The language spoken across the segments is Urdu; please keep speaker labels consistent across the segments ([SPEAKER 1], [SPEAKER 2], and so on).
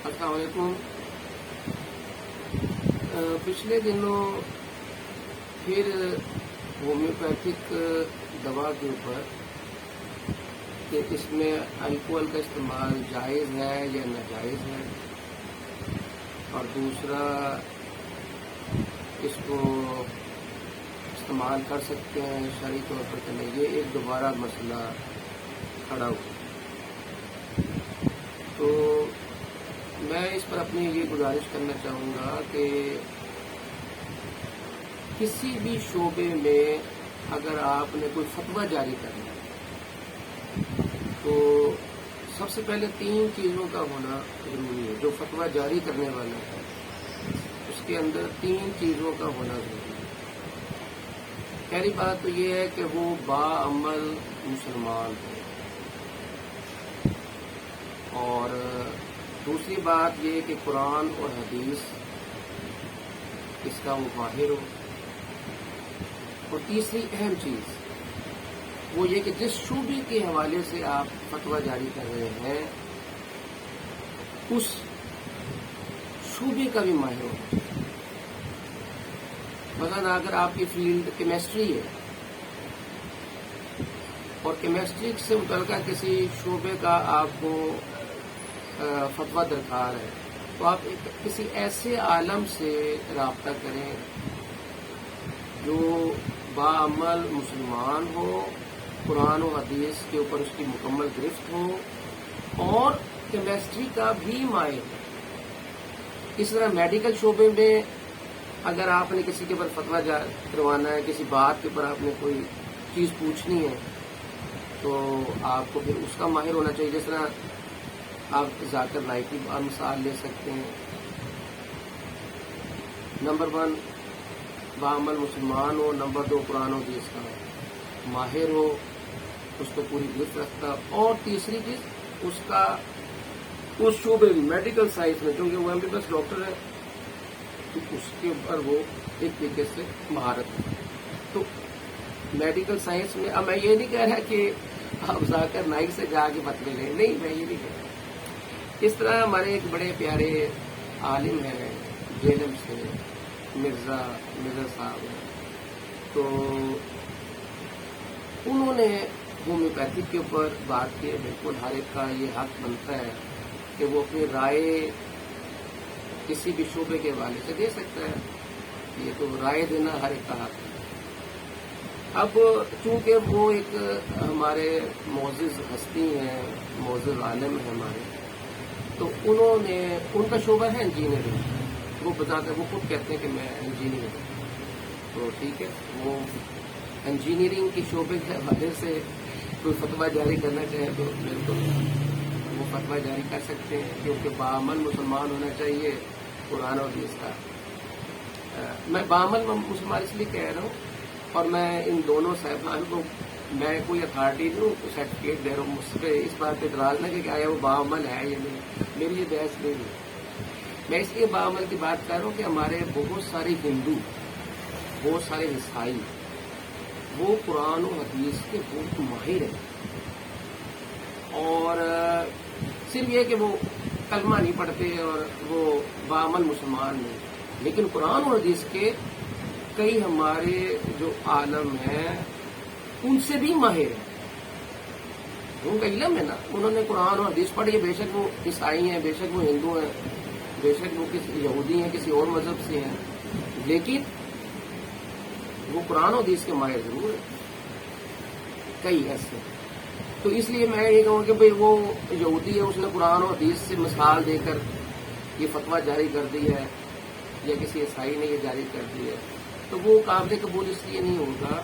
[SPEAKER 1] السلام علیکم۔ پچھلے دنوں پھر ہومیوپیتھک دوا کے اوپر کہ اس میں الکوہل کا استعمال جائز ہے یا ناجائز ہے، اور دوسرا اس کو استعمال کر سکتے ہیں شرعی طور پر کہ نہیں، یہ ایک دوبارہ مسئلہ کھڑا ہوا۔ تو میں اس پر اپنی یہ گزارش کرنا چاہوں گا کہ کسی بھی شعبے میں اگر آپ نے کوئی فتویٰ جاری کرنا ہے تو سب سے پہلے 3 چیزوں کا ہونا ضروری ہے۔ جو فتویٰ جاری کرنے والا ہے اس کے اندر 3 چیزوں کا ہونا ضروری ہے۔ پہلی بات تو یہ ہے کہ وہ باعمل مسلمان ہو، اور دوسری بات یہ کہ قرآن اور حدیث اس کا وہ ماہر ہو، اور تیسری اہم چیز وہ یہ کہ جس شعبے کے حوالے سے آپ فتویٰ جاری کر رہے ہیں اس شعبے کا بھی ماہر ہو۔ مثلا اگر آپ کی فیلڈ کیمسٹری ہے اور کیمسٹری سے متعلقہ کسی شعبے کا آپ کو فتویٰ درکار ہے تو آپ کسی ایسے عالم سے رابطہ کریں جو باعمل مسلمان ہو، قرآن و حدیث کے اوپر اس کی مکمل گرفت ہو اور کیمسٹری کا بھی ماہر ہو۔ اس طرح میڈیکل شعبے میں اگر آپ نے کسی کے اوپر فتویٰ کروانا ہے، کسی بات کے اوپر آپ نے کوئی چیز پوچھنی ہے تو آپ کو پھر اس کا ماہر ہونا چاہیے۔ جس طرح آپ ذاکر نائک کی مثال لے سکتے ہیں۔ نمبر 1 باعمل مسلمان ہو، نمبر 2 قرآن و حدیث کا ماہر ہو، اس کو پوری گرفت رکھتا، اور تیسری چیز اس شعبے میں میڈیکل سائنس میں کیونکہ وہ MBBS ڈاکٹر ہے تو اس کے اوپر وہ ایک طریقے سے مہارت ہے۔ تو میڈیکل سائنس میں اب میں یہ نہیں کہہ رہا کہ آپ ذاکر نائک سے جا کے فتوے لیں، نہیں، میں یہ نہیں کہہ رہا۔ اس طرح ہمارے ایک بڑے پیارے عالم ہیں جیلم سے، مرزا صاحب ہیں، تو انہوں نے ہومیوپیتھک کے اوپر بات کی ہے۔ بالکل ہر ایک کا یہ حق بنتا ہے کہ وہ اپنی رائے کسی بھی شعبے کے حوالے سے دے سکتا ہے، یہ تو رائے دینا ہر ایک کا حق ہے۔ اب چونکہ وہ ایک ہمارے معزز ہستی ہیں، معزز عالم ہیں ہمارے، تو ان کا شعبہ ہے انجینئرنگ۔ وہ خود کہتے ہیں کہ میں انجینئر ہوں، تو ٹھیک ہے، وہ انجینئرنگ کے شعبے کے حوالے سے کوئی فتویٰ جاری کرنا چاہے تو بالکل وہ فتویٰ جاری کر سکتے ہیں، کیونکہ باعمل مسلمان ہونا چاہیے قرآن اور حدیث کا۔ میں باعمل مسلمان اس لیے کہہ رہا ہوں، اور میں ان دونوں صاحبان کو میں کوئی اتھارٹی نہیں ہوں، سرٹیفکیٹ دے رہا ہوں، مجھ پہ اس بات پہ اعتراض نہ کہ آیا وہ باعمل ہے یا نہیں، میری یہ بحث نہیں ہے۔ میں اس لیے باعمل کی بات کر رہا ہوں کہ ہمارے بہت سارے ہندو، بہت سارے عیسائی، وہ قرآن و حدیث کے بہت ماہر ہیں، اور صرف یہ کہ وہ کلمہ نہیں پڑھتے اور وہ باعمل مسلمان نہیں، لیکن قرآن و حدیث کے کئی ہمارے جو عالم ہیں ان سے بھی ماہر ہیں، ان کا علم ہے نا، انہوں نے قرآن اور حدیث پڑھی ہے، بے شک وہ عیسائی ہیں، بے شک وہ ہندو ہیں، بے شک وہ کسی یہودی ہیں، کسی اور مذہب سے ہیں، لیکن وہ قرآن و حدیث کے ماہر ضرور ہیں، کئی ایسے۔ تو اس لیے میں یہ کہوں کہ بھئی وہ یہودی ہے، اس نے قرآن و حدیث سے مثال دے کر یہ فتویٰ جاری کر دی ہے، یا کسی عیسائی نے یہ جاری کر دی ہے، تو وہ قابل قبول اس لیے نہیں ہوگا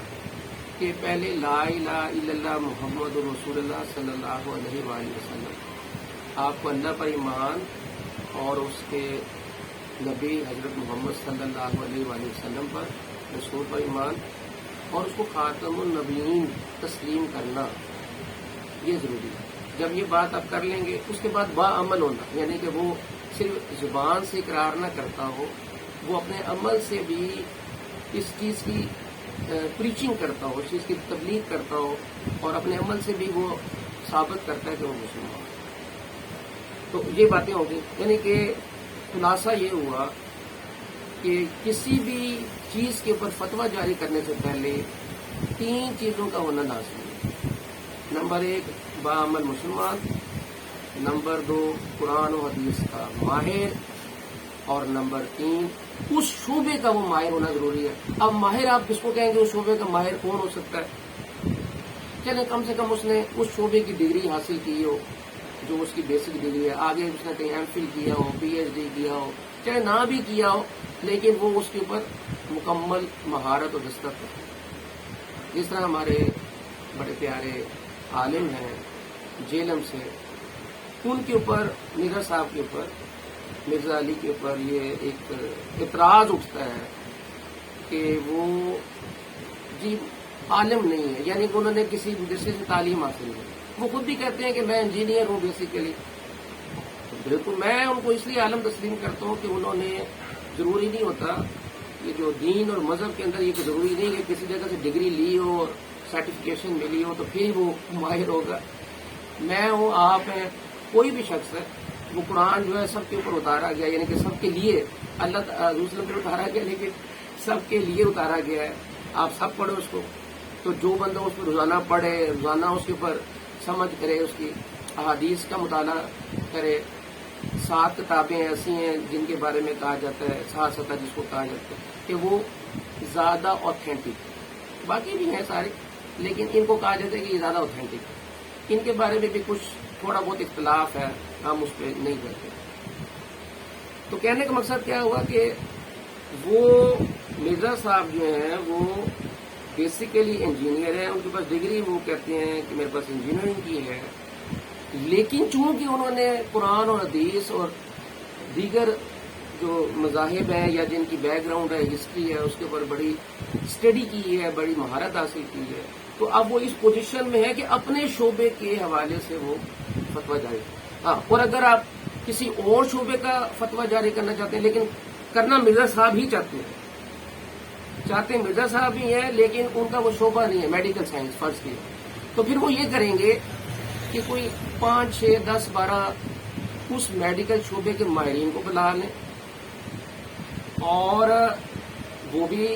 [SPEAKER 1] کہ پہلے لا الہ الا اللہ محمد رسول اللہ صلی اللہ علیہ وآلہ وسلم، آپ کو اللہ پر ایمان اور اس کے نبی حضرت محمد صلی اللہ علیہ وآلہ وسلم پر، رسول پر ایمان، اور اس کو خاتم النبیین تسلیم کرنا، یہ ضروری ہے۔ جب یہ بات آپ کر لیں گے اس کے بعد باعمل ہونا، یعنی کہ وہ صرف زبان سے اقرار نہ کرتا ہو، وہ اپنے عمل سے بھی اس چیز کی پریچنگ کرتا ہو، اس چیز کی تبلیغ کرتا ہو، اور اپنے عمل سے بھی وہ ثابت کرتا ہے کہ وہ مسلمان ہے۔ تو یہ باتیں ہوگی، یعنی کہ خلاصہ یہ ہوا کہ کسی بھی چیز کے اوپر فتویٰ جاری کرنے سے پہلے 3 چیزوں کا ہونا لازمی ہے۔ نمبر 1 باعمل مسلمان، نمبر 2 قرآن و حدیث کا ماہر، اور نمبر 3 اس شعبے کا وہ ماہر ہونا ضروری ہے۔ اب ماہر آپ کس کو کہیں گے؟ اس شعبے کا ماہر کون ہو سکتا ہے؟ چلیں کم سے کم اس نے اس شعبے کی ڈگری حاصل کی ہو جو اس کی بیسک ڈگری ہے، آگے اس نے کہیں ایم فل کیا ہو، پی ایچ ڈی کیا ہو، چاہے نہ بھی کیا ہو، لیکن وہ اس کے اوپر مکمل مہارت اور دستخط ہے۔ جس طرح ہمارے بڑے پیارے عالم ہیں جیلم سے، ان کے اوپر مرزا صاحب کے اوپر، مرزا علی کے اوپر یہ ایک اعتراض اٹھتا ہے کہ وہ جی عالم نہیں ہے، یعنی کہ انہوں نے کسی مدرسے سے تعلیم حاصل نہیں۔ وہ خود بھی کہتے ہیں کہ میں انجینئر ہوں بیسیکلی۔ بالکل میں ان کو اس لیے عالم تسلیم کرتا ہوں کہ انہوں نے، ضروری نہیں ہوتا یہ جو دین اور مذہب کے اندر، یہ تو ضروری نہیں کہ کسی جگہ سے ڈگری لی ہو اور سرٹیفکیشن ملی ہو تو پھر وہ ماہر ہوگا۔ میں ہوں، آپ ہیں، کوئی بھی شخص ہے، وہ قرآن جو ہے سب کے اوپر اتارا گیا، یعنی کہ سب کے لیے، اللہ تعالیٰ پر اتارا گیا لیکن سب کے لیے اتارا گیا ہے۔ آپ سب پڑھو اس کو، تو جو بندہ اس کو روزانہ پڑھے، روزانہ اس کے اوپر سمجھ کرے، اس کی احادیث کا مطالعہ کرے۔ 7 کتابیں ایسی ہیں جن کے بارے میں کہا جاتا ہے، 7 جس کو کہا جاتا ہے کہ وہ زیادہ اوتھینٹک، باقی بھی ہیں سارے لیکن ان کو کہا جاتا ہے کہ یہ زیادہ اوتھینٹک ہے۔ ان کے بارے میں بھی کچھ تھوڑا بہت اختلاف ہے، ہم اس پہ نہیں کرتے۔ تو کہنے کا مقصد کیا ہوا کہ وہ مرزا صاحب جو ہیں وہ بیسیکلی انجینئر ہیں، ان کے پاس ڈگری، وہ کہتے ہیں کہ میرے پاس انجینئرنگ کی ہے، لیکن چونکہ انہوں نے قرآن اور حدیث اور دیگر جو مذاہب ہیں یا جن کی بیک گراؤنڈ ہے، ہسٹری ہے، اس کے اوپر بڑی اسٹڈی کی ہے، بڑی مہارت حاصل کی ہے، تو اب وہ اس پوزیشن میں ہے کہ اپنے شعبے کے حوالے سے وہ فتویٰ جاری ہاں، اور اگر آپ کسی اور شعبے کا فتویٰ جاری کرنا چاہتے ہیں، لیکن کرنا مرزا صاحب ہی چاہتے ہیں مرزا صاحب ہی ہیں، لیکن ان کا وہ شعبہ نہیں ہے میڈیکل سائنس فرض کی، تو پھر وہ یہ کریں گے کہ کوئی 5 6 10 12 اس میڈیکل شعبے کے ماہرین کو بلا لیں، اور وہ بھی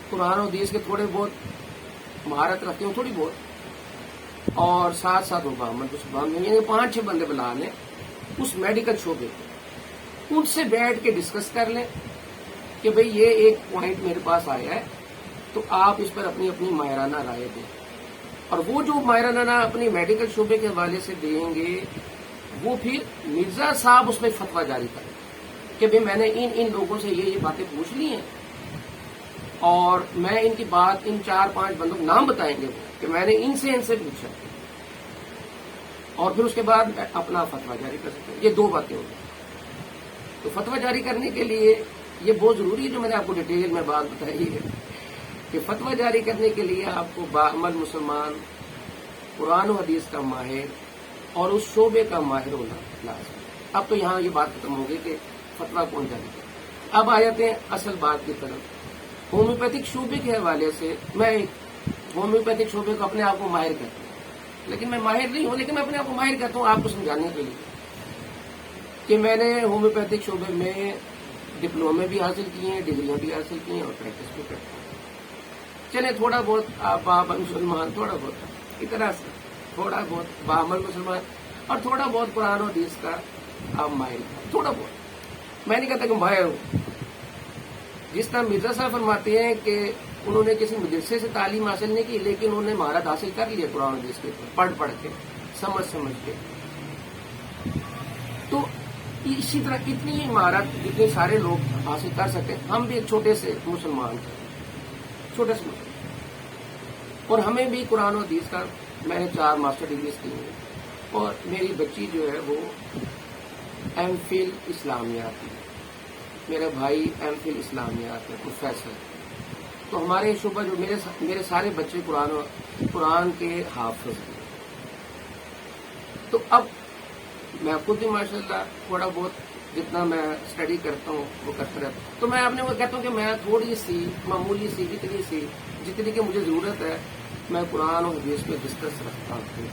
[SPEAKER 1] قرآن و حدیث کے تھوڑے بہت مہارت رکھتے ہوں، تھوڑی بہت، اور ساتھ ساتھ یعنی 5 6 بندے بلا لیں اس میڈیکل شعبے کو، ان سے بیٹھ کے ڈسکس کر لیں کہ بھئی یہ ایک پوائنٹ میرے پاس آیا ہے، تو آپ اس پر اپنی اپنی ماہرانہ رائے دیں، اور وہ جو ماہرانہ اپنی میڈیکل شعبے کے حوالے سے دیں گے، وہ پھر مرزا صاحب اس میں فتویٰ جاری کریں کہ بھئی میں نے ان لوگوں سے یہ باتیں پوچھ لی ہیں، اور میں ان کی بات، ان 4 5 بندوں کے نام بتائیں گے وہ کہ میں نے ان سے پوچھا، اور پھر اس کے بعد اپنا فتویٰ جاری کر سکتے ہیں۔ یہ 2 باتیں ہوگی۔ تو فتویٰ جاری کرنے کے لیے یہ بہت ضروری ہے، جو میں نے آپ کو ڈیٹیل میں بات بتائی ہے کہ فتویٰ جاری کرنے کے لیے آپ کو باعمل مسلمان، قرآن و حدیث کا ماہر اور اس شعبے کا ماہر ہونا لازم۔ اب تو یہاں یہ بات ختم ہو گئی کہ فتویٰ کون جاری کرے۔ اب آ جاتے ہیں اصل بات کی طرف۔ ہومیوپیتھک شعبے کے حوالے سے میں ہومیوپیتھک شعبے کو اپنے آپ کو ماہر کہتا ہوں، لیکن میں ماہر نہیں ہوں، لیکن میں اپنے آپ کو ماہر کہتا ہوں آپ کو سمجھانے کے لیے کہ میں نے ہومیوپیتھک شعبے میں ڈپلومے بھی حاصل کیے ہیں، ڈگریاں بھی حاصل کی ہیں، اور پریکٹس بھی کرتا ہوں۔ چلے تھوڑا بہت باعمل مسلمان، تھوڑا بہت اتنا سے، تھوڑا بہت باعمل مسلمان، اور تھوڑا بہت قرآن و حدیث کا آپ ماہر، تھوڑا بہت، میں نہیں کہتا کہ ماہر ہوں۔ جس طرح مرزا صاحب فرماتے ہیں کہ انہوں نے کسی مدرسے سے تعلیم حاصل نہیں کی، لیکن انہوں نے مہارت حاصل کر لی ہے قرآن و حدیث کے اوپر، پڑھ کے، سمجھ کے۔ تو اسی طرح اتنی مہارت جتنے سارے لوگ حاصل کر سکتے ہیں، ہم بھی ایک چھوٹے سے مسلمان ہیں، چھوٹے سے مسلمان، اور ہمیں بھی قرآن و حدیث کا، میں نے 4 ماسٹر ڈگریز کی ہیں، اور میری بچی جو ہے وہ ایم فل اسلامیات ہے، میرا بھائی ایم فل اسلامیات ہے، پروفیسر۔ تو ہمارے شعبہ جو میرے سارے بچے قرآن کے حافظ ہیں۔ تو اب میں خود بھی ماشاءاللہ تھوڑا بہت جتنا میں اسٹڈی کرتا ہوں وہ کرتا رہتا ہوں، تو میں اپنے وہ کہتا ہوں کہ میں تھوڑی سی معمولی سی جتنی کہ مجھے ضرورت ہے، میں قرآن اور حدیث میں دسترس رکھتا ہوں۔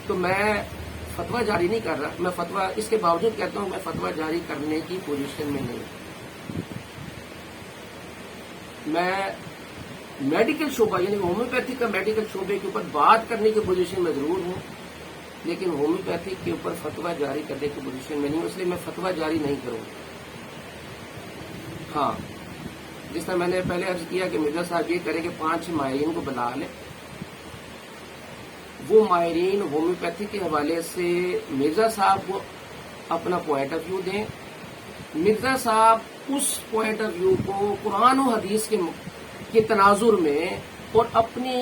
[SPEAKER 1] تو میں فتویٰ جاری نہیں کر رہا، میں فتویٰ اس کے باوجود کہتا ہوں میں فتویٰ جاری کرنے کی پوزیشن میں نہیں ہوں. میں میڈیکل شعبہ یعنی ہومیوپیتھی کا میڈیکل شعبے کے اوپر بات کرنے کی پوزیشن میں ضرور ہوں، لیکن ہومیوپیتھی کے اوپر فتویٰ جاری کرنے کی پوزیشن میں نہیں ہوں، اس لیے میں فتویٰ جاری نہیں کروں. ہاں، جس طرح میں نے پہلے عرض کیا کہ مرزا صاحب یہ کریں کہ 5 ماہرین کو بلا لیں، وہ ماہرین ہومیوپیتھی کے حوالے سے مرزا صاحب کو اپنا پوائنٹ آف ویو دیں، مرزا صاحب اس پوائنٹ آف ویو کو قرآن و حدیث کے تناظر میں اور اپنی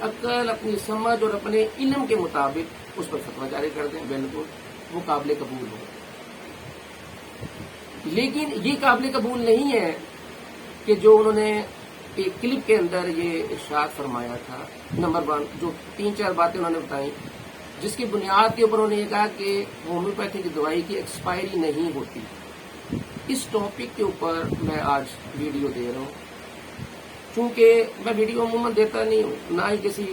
[SPEAKER 1] عقل، اپنی سمجھ اور اپنے علم کے مطابق اس پر فتویٰ جاری کر دیں. بالکل وہ قابل قبول ہو. لیکن یہ قابل قبول نہیں ہے کہ جو انہوں نے ایک کلپ کے اندر یہ ارشاد فرمایا تھا. نمبر 1 جو 3-4 باتیں انہوں نے بتائیں جس کی بنیاد کے اوپر انہوں نے یہ کہا کہ ہومیوپیتھی کی دوائی کی ایکسپائری نہیں ہوتی. اس ٹاپک کے اوپر میں آج ویڈیو دے رہا ہوں. چونکہ میں ویڈیو عموماً دیتا نہیں ہوں، نہ ہی کسی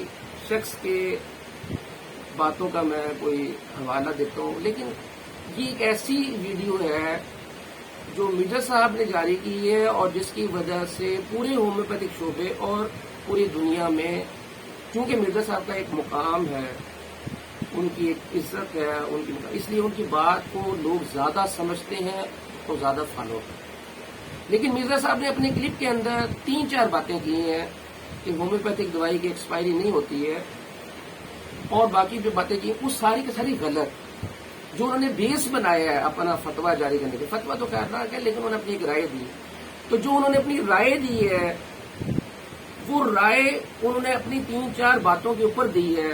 [SPEAKER 1] شخص کے باتوں کا میں کوئی حوالہ دیتا ہوں، لیکن یہ ایک ایسی ویڈیو ہے جو مرزا صاحب نے جاری کی ہے اور جس کی وجہ سے پورے ہومیوپیتھک شعبے اور پوری دنیا میں، چونکہ مرزا صاحب کا ایک مقام ہے، ان کی ایک عزت ہے، اس لیے ان کی بات کو لوگ زیادہ سمجھتے ہیں اور زیادہ فالو کرتے ہیں. لیکن مرزا صاحب نے اپنے کلپ کے اندر 3-4 باتیں کی ہیں کہ ہومیوپیتھک دوائی کی ایکسپائری نہیں ہوتی ہے، اور باقی جو باتیں کی وہ ساری کی ساری غلط. جو انہوں نے بیس بنایا ہے اپنا فتویٰ جاری کرنے کے، فتویٰ تو خیر نہ ہے لیکن انہوں نے اپنی ایک رائے دی. تو جو انہوں نے اپنی رائے دی ہے وہ رائے انہوں نے اپنی 3-4 باتوں کے اوپر دی ہے،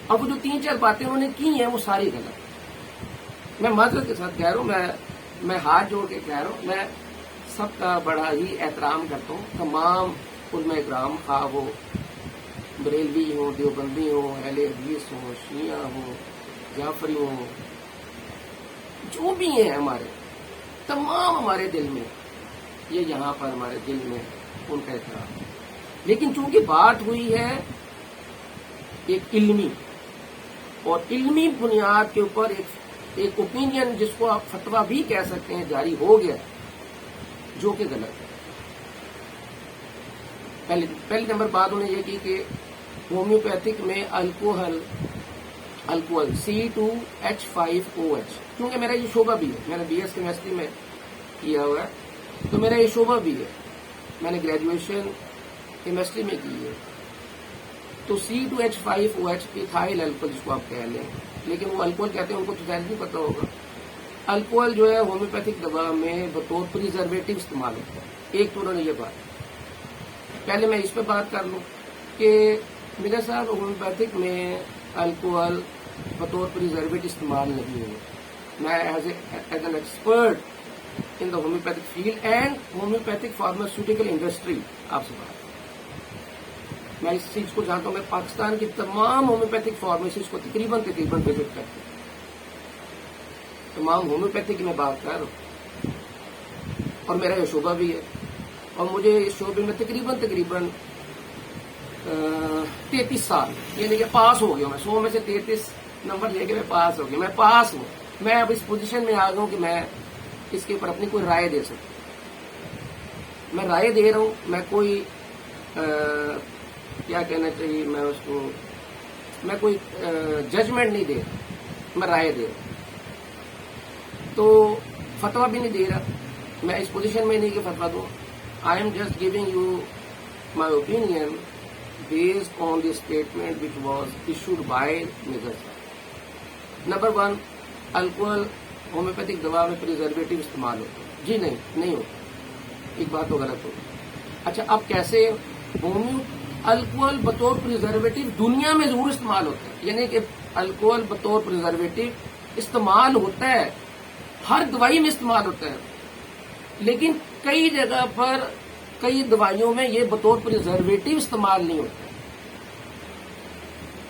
[SPEAKER 1] اب جو 3-4 باتیں انہوں نے کی ہیں وہ ساری غلط. میں معذرت کے ساتھ کہہ رہا ہوں، میں ہاتھ جوڑ کے کہہ رہا ہوں، میں سب کا بڑا ہی احترام کرتا ہوں. تمام علماء اکرام، خواہ وہ بریلوی ہوں، دیوبندی ہوں، اہل حدیث ہوں، شیعہ ہوں، جعفری ہوں، جو بھی ہیں ہمارے، تمام ہمارے دل میں یہ یہاں پر ہمارے دل میں ان کا احترام. لیکن چونکہ بات ہوئی ہے ایک علمی اور علمی بنیاد کے اوپر ایک اوپینین جس کو آپ فتویٰ بھی کہہ سکتے ہیں جاری ہو گیا جو کہ غلط ہے. پہلی نمبر بات انہوں نے یہ کی کہ ہومیوپیتھک میں الکوہل C2H5OH، کیونکہ میرا یہ شعبہ بھی ہے، میں نے BS کیمسٹری میں کیا ہوا ہے تو میرا یہ شعبہ بھی ہے، میں نے گریجویشن کیمسٹری میں کی ہے. تو C2H5OH ایتھائل الکوہل جس کو آپ کہہ لیں، لیکن وہ الکوہل کہتے ہیں، ان کو تو ظاہر نہیں پتا ہوگا. الکوہل جو ہے ہومیوپیتھک دوا میں بطور پریزرویٹو استعمال ہوتا ہے. ایک تو انہوں نے یہ بات، پہلے میں اس پہ بات کر لوں کہ مرزا صاحب ہومیوپیتھک میں الکوہل بطور پریزرویٹو استعمال نہیں ہے. میں as an expert in the homeopathic field and homeopathic pharmaceutical industry آپ سے بات، میں اس چیز کو جانتا ہوں. میں پاکستان کی تمام ہومیوپیتھک فارمیسیز کو تقریباً وزٹ کرتا ہوں، تمام ہومیوپیتھی کی میں بات کر رہا ہوں، اور میرا یہ شعبہ بھی ہے، اور مجھے اس شعبے میں تقریباً 33 سال یعنی کہ پاس ہو گیا. میں 100 میں سے 33 نمبر لے کے میں پاس ہو گیا. میں پاس ہوں، میں اب اس پوزیشن میں آ گیا ہوں کہ میں اس کے اوپر اپنی کوئی رائے دے سکتا ہوں. میں رائے دے رہا ہوں، میں کوئی کیا کہنا چاہیے، میں کوئی ججمنٹ نہیں دے رہا، میں رائے دے رہا ہوں. تو فتویٰ بھی نہیں دے رہا، میں اس پوزیشن میں نہیں کہ فتویٰ دوں. I am just giving you my opinion based on the statement which was issued by Mirza صاحب. نمبر 1، الکوہل ہومیوپیتھک دوا میں پریزرویٹو استعمال ہوتا ہے؟ جی نہیں ہوتا. ایک بات تو غلط ہوگی. اچھا، اب کیسے الکوہل بطور پریزرویٹو دنیا میں ضرور استعمال ہوتا ہے، یعنی کہ الکوہل بطور پریزرویٹو استعمال ہوتا ہے، ہر دوائی میں استعمال ہوتا ہے، لیکن کئی جگہ پر کئی دوائیوں میں یہ بطور پریزرویٹو استعمال نہیں ہوتا ہے.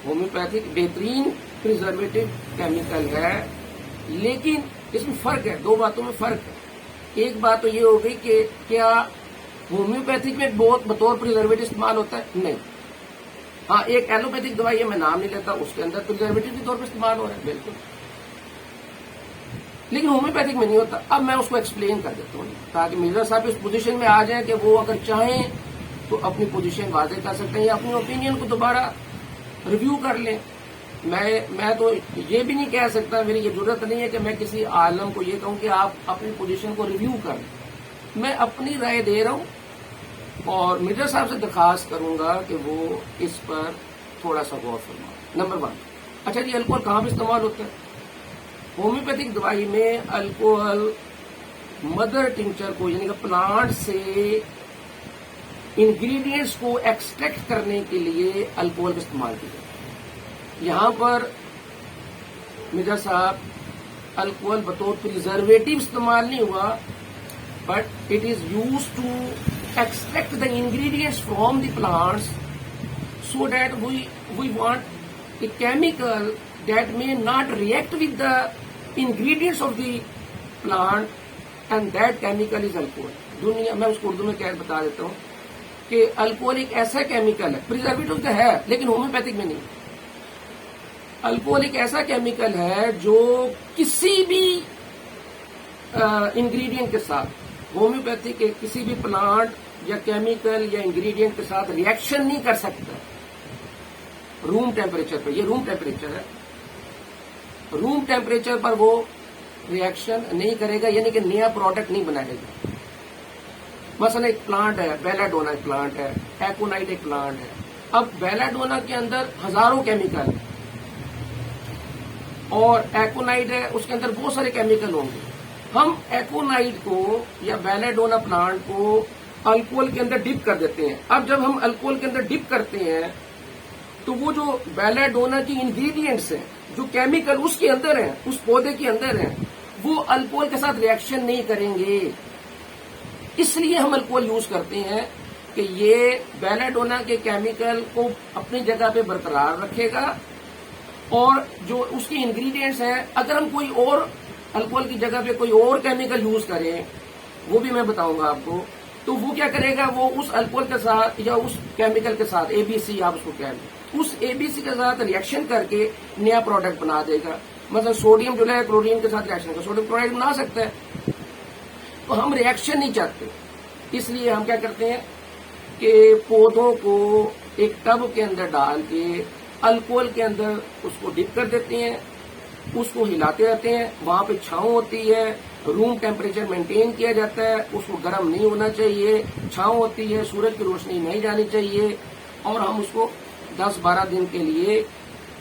[SPEAKER 1] ہومیوپیتھک بہترین پریزرویٹو کیمیکل ہے، لیکن اس میں فرق ہے، 2 باتوں میں فرق ہے. ایک بات تو یہ ہو گئی کہ کیا ہومیوپیتھک میں بطور پریزرویٹو استعمال ہوتا ہے؟ نہیں. ہاں ایک ایلوپیتھک دوائی ہے، میں نام نہیں لیتا، اس کے اندر پرزرویٹو کے طور پر استعمال ہو رہا ہے بالکل، لیکن ہومیوپیتھک میں نہیں ہوتا. اب میں اس کو ایکسپلین کر دیتا ہوں تاکہ مرزا صاحب اس پوزیشن میں آ جائیں کہ وہ اگر چاہیں تو اپنی پوزیشن واضح کر سکتے ہیں یا اپنی اوپینین کو دوبارہ ریویو کر لیں. میں تو یہ بھی نہیں کہہ سکتا، میری یہ ضرورت نہیں ہے کہ میں کسی عالم کو یہ کہوں کہ آپ اپنی پوزیشن کو ریویو کر لیں. میں اپنی رائے دے رہا ہوں اور مرزا صاحب سے درخواست کروں گا کہ وہ اس پر تھوڑا سا غور فرمائیں. نمبر 1. اچھا جی، الکوہل کہاں پہ استعمال ہوتا ہے؟ ہومیوپیتھک دوائی میں الکوہل مدر ٹنکچر کو یعنی کہ پلانٹ سے انگریڈینٹس کو ایکسٹریکٹ کرنے کے لیے الکوہل کا استعمال کیا جاتا ہے. یہاں پر مرزا صاحب الکوہل بطور پریزرویٹو استعمال نہیں ہوا، but it is used to extract the ingredients from the plants so that we want a chemical that may not react with the ingredients of the plant and that chemical is alcohol. دنیا میں اس کو اردو میں کیا بتا دیتا ہوں کہ الکوہل ایک ایسا کیمیکل ہے، پریزرویٹو تو ہے لیکن ہومیوپیتھک میں نہیں. الکوہل ایک ایسا کیمیکل ہے جو کسی بھی انگریڈینٹ کے ساتھ، ہومیوپیتھک کے کسی بھی پلانٹ یا کیمیکل یا انگریڈینٹ کے ساتھ ریئیکشن نہیں کر سکتا روم ٹیمپریچر پہ. یہ روم ٹیمپریچر ہے، روم ٹیمپریچر پر وہ ریئیکشن نہیں کرے گا، یعنی کہ نیا پروڈکٹ نہیں بنائے گا. مثلا ایک پلانٹ ہے، بیلاڈونا ایک پلانٹ ہے، ایکونائٹ ایک پلانٹ ہے. اب بیلاڈونا کے اندر ہزاروں کیمیکل ہیں اور ایکونائٹ ہے، اس کے اندر بہت سارے کیمیکل ہوں گے. ہم ایکونائٹ کو یا بیلاڈونا پلانٹ کو الکوہل کے اندر ڈپ کر دیتے ہیں. اب جب ہم الکوہل کے اندر ڈپ کرتے ہیں تو وہ جو بیلاڈونا کی انگریڈینٹس ہیں، جو کیمیکل اس کے اندر ہیں، اس پودے کے اندر ہیں، وہ الکوہل کے ساتھ ریئیکشن نہیں کریں گے. اس لیے ہم الکوہل یوز کرتے ہیں کہ یہ بیلاڈونا کے کیمیکل کو اپنی جگہ پہ برقرار رکھے گا اور جو اس کے انگریڈینٹس ہیں، اگر ہم کوئی اور الکوہل کی جگہ پہ کوئی اور کیمیکل یوز کریں، وہ بھی میں بتاؤں گا آپ کو، تو وہ کیا کرے گا، وہ اس الکوہل کے ساتھ یا اس کیمیکل کے ساتھ ABC آپ اس کو کہہ لیں، اس ABC کے ساتھ ریئیکشن کر کے نیا پروڈکٹ بنا دے گا. مثلا سوڈیم جو ہے کلورین کے ساتھ ریئیکشن کر سوڈیم کلورائڈ بنا سکتا ہے. تو ہم ریئیکشن نہیں چاہتے، اس لیے ہم کیا کرتے ہیں کہ پودوں کو ایک ٹب کے اندر ڈال کے الکوہل کے اندر اس کو ڈپ کر دیتے ہیں، اس کو ہلاتے رہتے ہیں. وہاں پہ چھاؤں ہوتی ہے، روم ٹیمپریچر مینٹین کیا جاتا ہے، اس کو گرم نہیں ہونا چاہیے، چھاؤں ہوتی ہے، سورج کی روشنی نہیں جانی چاہیے، اور ہم اس کو 10-12 دن کے لیے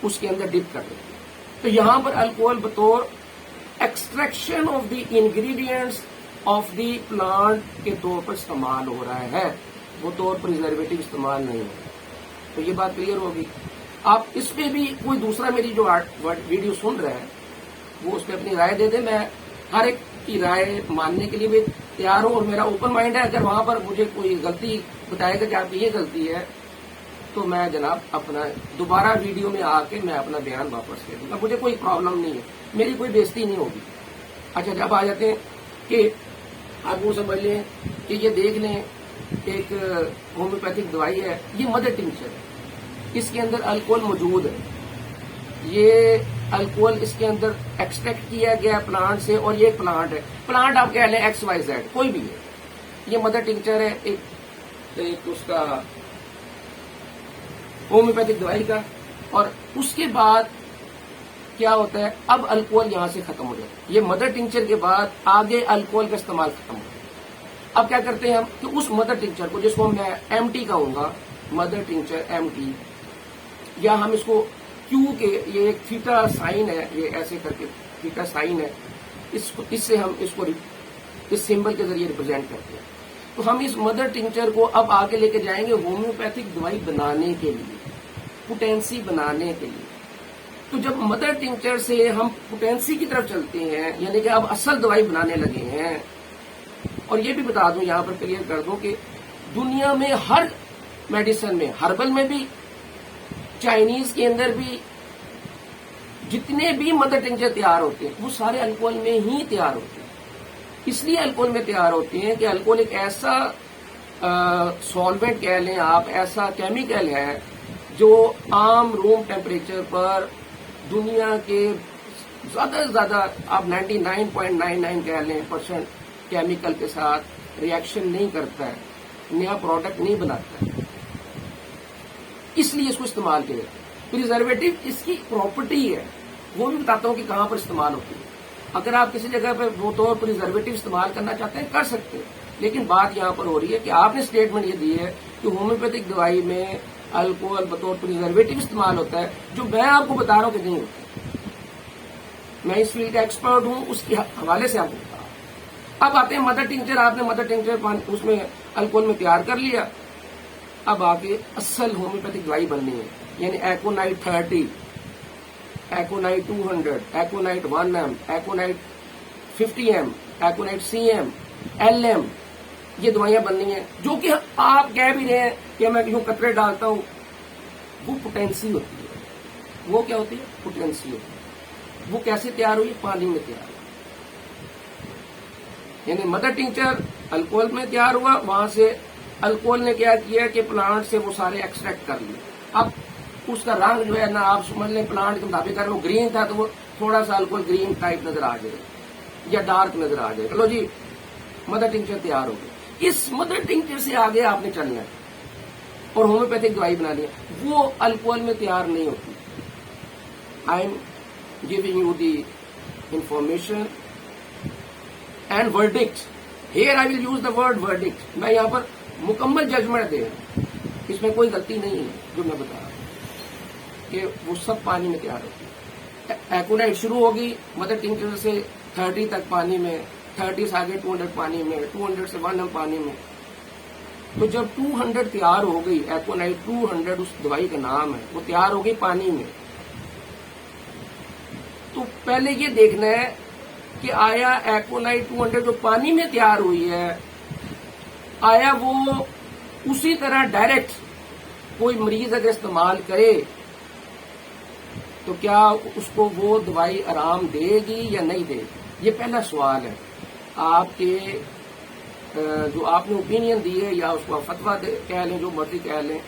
[SPEAKER 1] اس کے اندر ڈپ کر دیتے ہیں. تو یہاں پر الکوہل بطور extraction of the ingredients of the plant کے طور پر استعمال ہو رہا ہے، وہ طور پریزرویٹو استعمال نہیں ہے. تو یہ بات کلیئر ہوگی. آپ اس پہ بھی کوئی دوسرا میری جو ویڈیو سن رہا ہے وہ اس پہ اپنی رائے دے دے. میں ہر ایک کی رائے ماننے کے لیے بھی تیار ہوں اور میرا اوپن مائنڈ ہے. اگر وہاں پر مجھے کوئی غلطی بتائے گا کہ آپ کی یہ غلطی ہے تو میں جناب اپنا دوبارہ ویڈیو میں آ کے میں اپنا بیان واپس لے دوں گا. مجھے کوئی پرابلم نہیں ہے، میری کوئی بےزتی نہیں ہوگی. اچھا جب آ جاتے ہیں کہ آپ وہ سمجھ لیں کہ یہ دیکھ لیں ایک ہومیوپیتھک دوائی ہے، یہ مدر ٹنکچر ہے، اس کے اندر الکوہل موجود ہے. یہ الکوہل اس کے اندر ایکسٹریکٹ کیا گیا پلانٹ سے، اور یہ ایک پلانٹ ہے. پلانٹ آپ کہہ لیں XYZ کوئی بھی ہے، یہ مدر ٹنکچر ہے ایک اس کا ہومیوپیتھک دوائی کا. اور اس کے بعد کیا ہوتا ہے، اب الکوہل یہاں سے ختم ہو جاتا ہے. یہ مدر ٹنکچر کے بعد آگے الکوہل کا استعمال ختم ہو جاتا ہے. اب کیا کرتے ہیں ہم کہ اس مدر ٹنکچر کو، جس کو میں MT کہوں گا، مدر ٹنکچر MT، یا ہم اس کو کیوں کہ یہ ایک تھیٹا سائن ہے، یہ ایسے کر کے تھیٹا سائن ہے، اس سے ہم اس کو اس سمبل کے ذریعے ریپرزینٹ کرتے ہیں. تو ہم اس مدر ٹنکچر کو اب آگے لے کے جائیں گے ہومیوپیتھک دوائی بنانے کے لیے، پوٹینسی بنانے کے لیے. تو جب مدر ٹنکچر سے ہم پوٹینسی کی طرف چلتے ہیں، یعنی کہ اب اصل دوائی بنانے لگے ہیں. اور یہ بھی بتا دوں، یہاں پر کلیئر کر دوں کہ دنیا میں ہر میڈیسن میں، ہربل میں بھی، چائنیز کے اندر بھی، جتنے بھی مدر ٹنکچر تیار ہوتے ہیں وہ سارے الکوہل میں ہی تیار ہوتے ہیں. اس لیے الکوہل میں تیار ہوتے ہیں کہ الکوہل ایک ایسا سالوینٹ کہہ لیں آپ، ایسا کیمیکل ہے جو عام روم ٹیمپریچر پر دنیا کے زیادہ سے زیادہ آپ 99.99 کہہ لیں % کیمیکل کے ساتھ ریئیکشن نہیں کرتا ہے، نیا پروڈکٹ نہیں بناتا ہے، اس لیے اس کو استعمال کیا جاتا ہے۔ پریزرویٹو اس کی پراپرٹی ہے، وہ بھی بتاتا ہوں کہ کہاں پر استعمال ہوتی ہے۔ اگر آپ کسی جگہ پہ وہ تو پریزرویٹو استعمال کرنا چاہتے ہیں کر سکتے ہیں، لیکن بات یہاں پر ہو رہی ہے کہ آپ نے اسٹیٹمنٹ یہ دی ہے کہ ہومیوپیتھک دوائی میں الکوہل بطور پریزرویٹو استعمال ہوتا ہے، جو میں آپ کو بتا رہا ہوں کہ نہیں ہوتا۔ میں اس فیلڈ کا ایکسپرٹ ہوں، اس کے حوالے سے آپ کو بتا رہا ہوں۔ اب آتے ہیں مدر ٹنکچر، آپ نے مدر ٹنکچر اس میں الکوہل میں تیار کر لیا، اب آگے اصل ہومیوپیتھک دوائی بننی ہے، یعنی ایکونائٹ 30، ایکونائٹ 200، ایکونائٹ 1 m، ایکونائٹ 50 m، ایکونائٹ CM، LM، یہ دوائیاں بننی ہیں، جو کہ آپ کہہ بھی رہے ہیں کہ میں یوں قطرے ڈالتا ہوں، وہ پوٹینسی ہوتی ہے۔ وہ کیا ہوتی ہے؟ پوٹینسی ہوتی ہے۔ وہ کیسے تیار ہوئی؟ پانی میں تیار ہوئی، یعنی مدر ٹنکچر الکوہل میں تیار ہوا، وہاں سے الکوہل نے کیا کیا کہ پلانٹ سے وہ سارے ایکسٹریکٹ کر لیے۔ اب اس کا رنگ جو ہے نا، آپ سمجھ لیں پلانٹ کے مطابق اگر وہ گرین تھا تو وہ تھوڑا سا الکوہل گرین ٹائپ نظر آ جائے یا ڈارک نظر آ جائے۔ چلو جی، مدر ٹنکچر تیار ہو گئی۔ اس مدر ٹنکچر سے آگے آپ نے چلنا ہے اور ہومیوپیتھک دوائی بنانی ہے، وہ الکوہل میں تیار نہیں ہوتی۔ I am giving you the information and verdict. Here I will use the word verdict. میں یہاں پر مکمل ججمنٹ دے رہا ہوں، اس میں کوئی غلطی نہیں ہے جو میں بتا رہا ہوں کہ وہ سب پانی میں تیار ہوتی ہے۔ ایکونائٹ شروع ہوگی مدر ٹنکچر سے 30 تک پانی میں، 30 سے آگے 200 پانی میں، 200 سے 1 m پانی میں۔ تو جب 200 تیار ہو گئی، ایکونائٹ 200 اس دوائی کا نام ہے، وہ تیار ہو گئی پانی میں، تو پہلے یہ دیکھنا ہے کہ آیا ایکونائٹ 200 جو پانی میں تیار ہوئی ہے، آیا وہ اسی طرح ڈائریکٹ کوئی مریض اگر استعمال کرے تو کیا اس کو وہ دوائی آرام دے گی یا نہیں دے گی؟ یہ پہلا سوال ہے۔ آپ کے جو آپ نے اوپینین دی ہے یا اس کو فتویٰ کہہ لیں، جو مرضی کہہ لیں،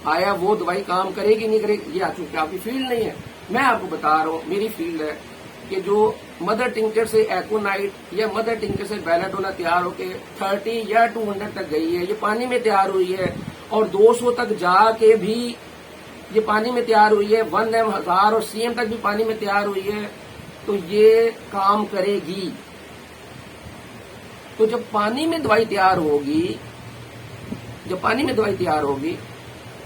[SPEAKER 1] آیا وہ دوائی کام کرے گی نہیں کرے گی؟ یہ چونکہ آپ کی فیلڈ نہیں ہے، میں آپ کو بتا رہا ہوں میری فیلڈ ہے کہ جو مدر ٹنکچر سے ایکونائٹ یا مدر ٹنکچر سے بیلاڈونا تیار ہو کے 30 یا 200 تک گئی ہے، یہ پانی میں تیار ہوئی ہے، اور 200 تک جا کے بھی یہ پانی میں تیار ہوئی ہے، 1 m 1000 اور CM تک بھی پانی میں تیار ہوئی ہے، تو یہ کام کرے گی۔ تو جب پانی میں دوائی تیار ہوگی،